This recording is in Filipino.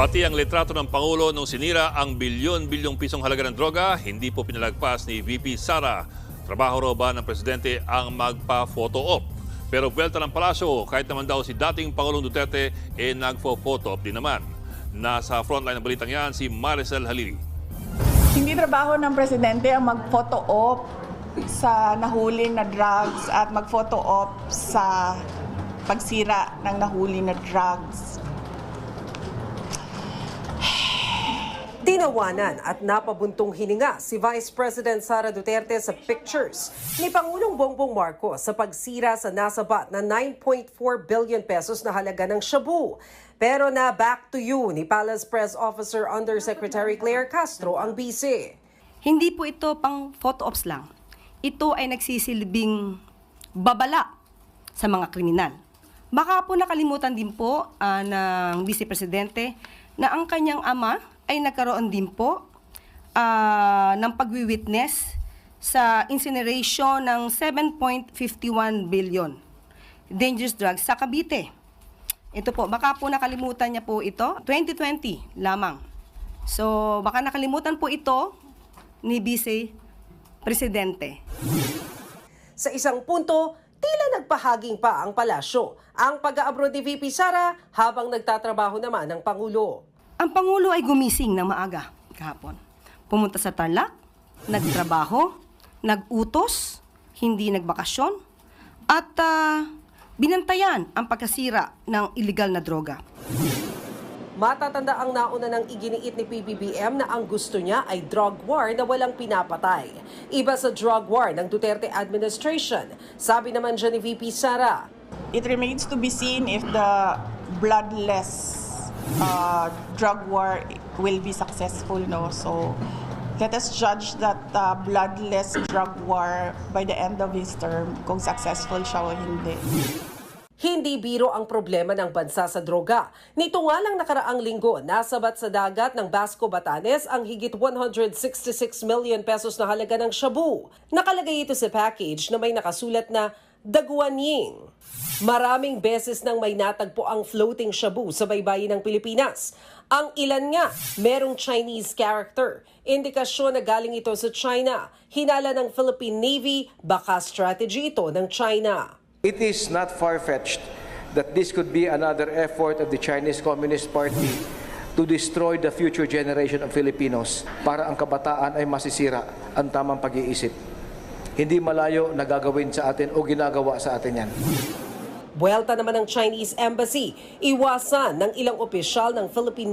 Pati ang litrato ng Pangulo nung sinira ang bilyon-bilyong pisong halaga ng droga, hindi po pinalagpas ni VP Sara. Trabaho raw ba ng presidente ang magpa-photo op? Pero buwelta ng palasyo, kahit naman daw si dating Pangulong Duterte, nagpo-photo op din naman. Nasa frontline ng balitang yan, si Maricel Halili. Hindi trabaho ng presidente ang mag-photo op sa nahuli na drugs at mag-photo op sa pagsira ng nahuli na drugs. Tinawanan at napabuntong hininga si Vice President Sara Duterte sa pictures ni Pangulong Bongbong Marcos sa pagsira sa nasabat na 9.4 billion pesos na halaga ng shabu. Pero na back to you ni Palace Press Officer Undersecretary Claire Castro ang busy. Hindi po ito pang photo ops lang. Ito ay nagsisilbing babala sa mga kriminal. Baka po nakalimutan din po ng Vice Presidente na ang kanyang ama ay nagkaroon din po ng pagwi-witness sa incineration ng 7.51 billion dangerous drugs sa Cavite. Ito po, baka po nakalimutan niya po ito, 2020 lamang. So, baka nakalimutan po ito ni Vice Presidente. Sa isang punto, tila nagpahaging pa ang palasyo ang pag-aabroad ni VP Sara habang nagtatrabaho naman ng Pangulo. Ang Pangulo ay gumising ng maaga kahapon. Pumunta sa Tarlac, nagtrabaho, nagutos, hindi nagbakasyon, at binantayan ang pagkasira ng illegal na droga. Matatanda ang nauna ng iginiit ni PBBM na ang gusto niya ay drug war na walang pinapatay. Iba sa drug war ng Duterte administration. Sabi naman dyan ni VP Sara. It remains to be seen if the bloodless drug war will be successful, no? So let us judge that bloodless drug war by the end of his term kung successful siya o hindi. Hindi biro ang problema ng bansa sa droga. Nito nga lang nakaraang linggo, nasabat sa dagat ng Basco, Batanes ang higit 166 million pesos na halaga ng shabu. Nakalagay ito sa package na may nakasulat na Daguanying. Maraming beses nang may natagpo ang floating shabu sa baybayin ng Pilipinas. Ang ilan nga, merong Chinese character. Indikasyon na galing ito sa China. Hinala ng Philippine Navy, baka strategy ito ng China. It is not far-fetched that this could be another effort of the Chinese Communist Party to destroy the future generation of Filipinos para ang kabataan ay masisira ang tamang pag-iisip. Hindi malayo na gagawin sa atin o ginagawa sa atin yan. Buwelta naman ng Chinese Embassy, iwasan ng ilang opisyal ng Philippine